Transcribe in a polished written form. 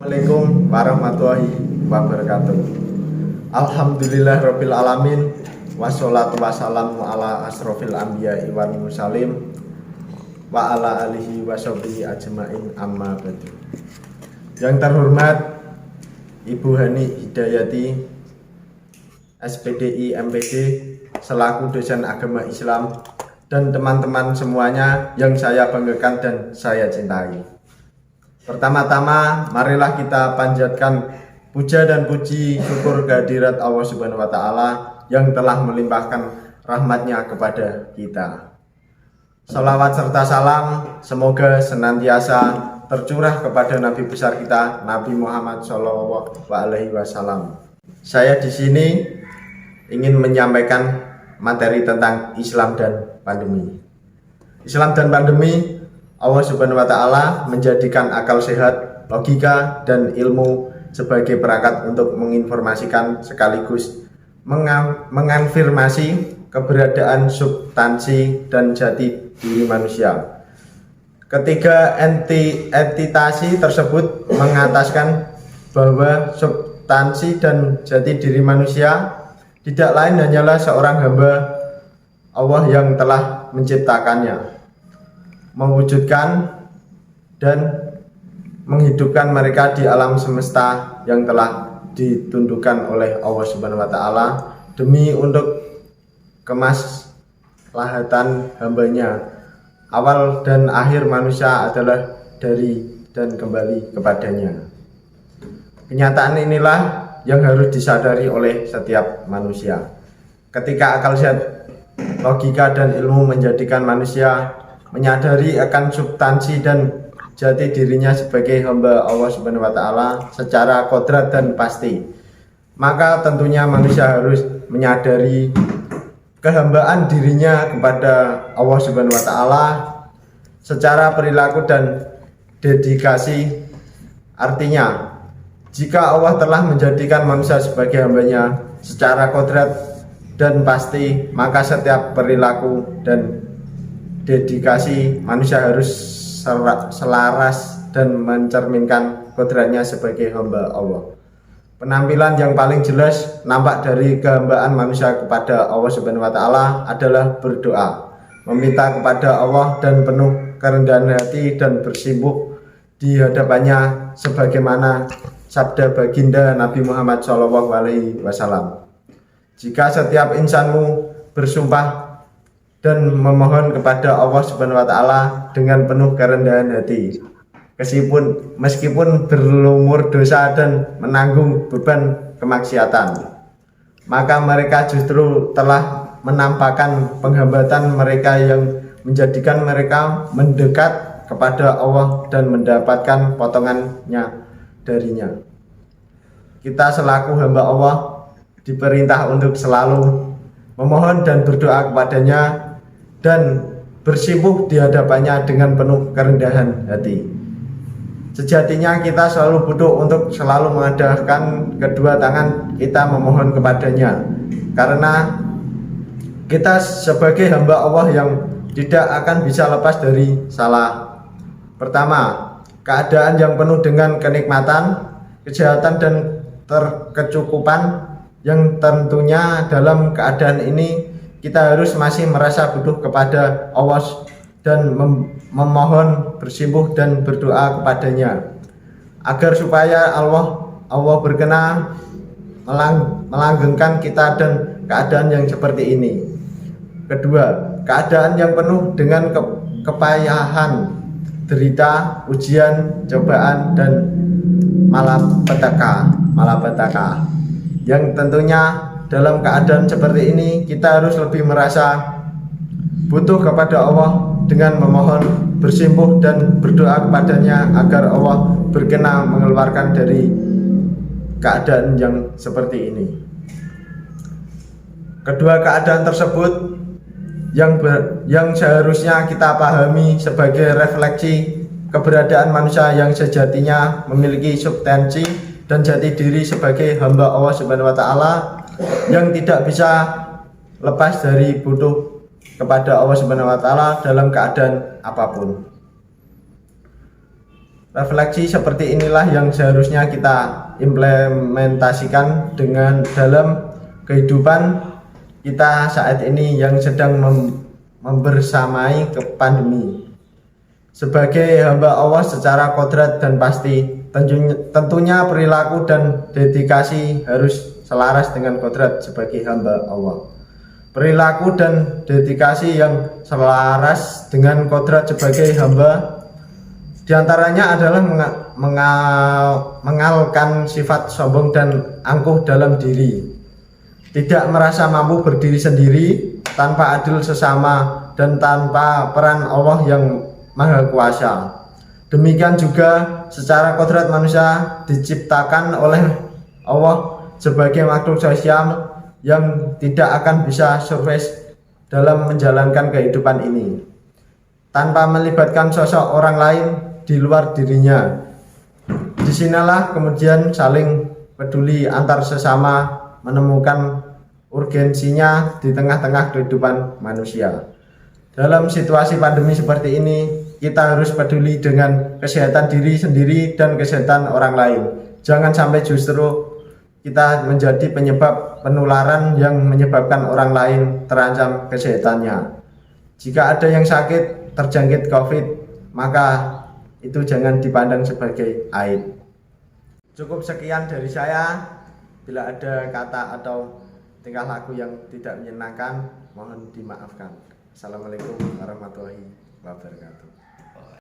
Assalamualaikum warahmatullahi wabarakatuh. Alhamdulillah rabbil alamin. Wassalatu wassalamu ala asrofil anbiya'i wal mursalin wa ala alihi washabihi ajmain amma ba'du. Yang terhormat Ibu Hani Hidayati SPDI MPD selaku dosen agama Islam dan teman-teman semuanya yang saya banggakan dan saya cintai. Pertama-tama, marilah kita panjatkan puja dan puji syukur kehadirat Allah Subhanahu wa Ta'ala yang telah melimpahkan rahmatnya kepada kita. Salawat serta salam semoga senantiasa tercurah kepada Nabi besar kita, Nabi Muhammad SAW. Saya di sini ingin menyampaikan materi tentang Islam dan pandemi. Islam dan pandemi, Allah Subhanahu wa Ta'ala menjadikan akal sehat, logika, dan ilmu sebagai perangkat untuk menginformasikan sekaligus mengonfirmasi keberadaan substansi dan jati diri manusia. Ketiga entitasi tersebut mengataskan bahwa substansi dan jati diri manusia tidak lain hanyalah seorang hamba Allah yang telah menciptakannya, mewujudkan dan menghidupkan mereka di alam semesta yang telah ditundukkan oleh Allah Subhanahu wa Ta'ala demi untuk kemaslahatan hambanya. Awal dan akhir manusia adalah dari dan kembali kepadanya. Kenyataan inilah yang harus disadari oleh setiap manusia. Ketika akal sehat, logika, dan ilmu menjadikan manusia menyadari akan substansi dan jati dirinya sebagai hamba Allah Subhanahu wa Ta'ala secara kodrat dan pasti, maka tentunya manusia harus menyadari kehambaan dirinya kepada Allah Subhanahu wa Ta'ala secara perilaku dan dedikasi. Artinya, jika Allah telah menjadikan manusia sebagai hambanya secara kodrat dan pasti, maka setiap perilaku dan dedikasi manusia harus selaras dan mencerminkan kodratnya sebagai hamba Allah. Penampilan yang paling jelas nampak dari kehambaan manusia kepada Allah Subhanahu wa Ta'ala adalah berdoa, meminta kepada Allah dan penuh kerendahan hati dan bersimpuh di hadapannya sebagaimana sabda baginda Nabi Muhammad SAW. Jika setiap insanmu bersumpah dan memohon kepada Allah Subhanahu wa Ta'ala dengan penuh kerendahan hati, meskipun berlumur dosa dan menanggung beban kemaksiatan, maka mereka justru telah menampakkan penghambatan mereka yang menjadikan mereka mendekat kepada Allah dan mendapatkan potongannya darinya. Kita selaku hamba Allah diperintah untuk selalu memohon dan berdoa kepadanya dan bersimpuh di hadapannya dengan penuh kerendahan hati. Sejatinya kita selalu butuh untuk selalu mengadakan kedua tangan kita memohon kepadanya, karena kita sebagai hamba Allah yang tidak akan bisa lepas dari salah. Pertama, keadaan yang penuh dengan kenikmatan, kesehatan, dan terkecukupan, yang tentunya dalam keadaan ini kita harus masih merasa butuh kepada Allah dan memohon, bersimpuh, dan berdoa kepadanya agar supaya Allah berkenan melanggengkan kita dan keadaan yang seperti ini. Kedua, keadaan yang penuh dengan kepayahan, derita, ujian, cobaan, dan malapetaka, yang tentunya dalam keadaan seperti ini kita harus lebih merasa butuh kepada Allah dengan memohon, bersimpuh, dan berdoa kepadanya agar Allah berkenan mengeluarkan dari keadaan yang seperti ini. Kedua keadaan tersebut yang seharusnya kita pahami sebagai refleksi keberadaan manusia yang sejatinya memiliki substansi dan jati diri sebagai hamba Allah Subhanahu wa Ta'ala yang tidak bisa lepas dari butuh kepada Allah Subhanahu wa Ta'ala dalam keadaan apapun. Refleksi seperti inilah yang seharusnya kita implementasikan dalam kehidupan kita saat ini yang sedang membersamai ke pandemi. Sebagai hamba Allah secara kodrat dan pasti, tentunya perilaku dan dedikasi harus selaras dengan kodrat sebagai hamba Allah. Perilaku dan dedikasi yang selaras dengan kodrat sebagai hamba diantaranya adalah mengalkan sifat sombong dan angkuh dalam diri, tidak merasa mampu berdiri sendiri tanpa adil sesama dan tanpa peran Allah yang Maha Kuasa. Demikian juga secara kodrat manusia diciptakan oleh Allah sebagai makhluk sosial yang tidak akan bisa survive dalam menjalankan kehidupan ini tanpa melibatkan sosok orang lain di luar dirinya. Disinilah kemudian saling peduli antar sesama menemukan urgensinya di tengah-tengah kehidupan manusia. Dalam situasi pandemi seperti ini, kita harus peduli dengan kesehatan diri sendiri dan kesehatan orang lain. Jangan sampai justru kita menjadi penyebab penularan yang menyebabkan orang lain terancam kesehatannya. Jika ada yang sakit terjangkit COVID, maka itu jangan dipandang sebagai aib. Cukup sekian dari saya. Bila ada kata atau tingkah laku yang tidak menyenangkan, mohon dimaafkan. Assalamualaikum warahmatullahi wabarakatuh.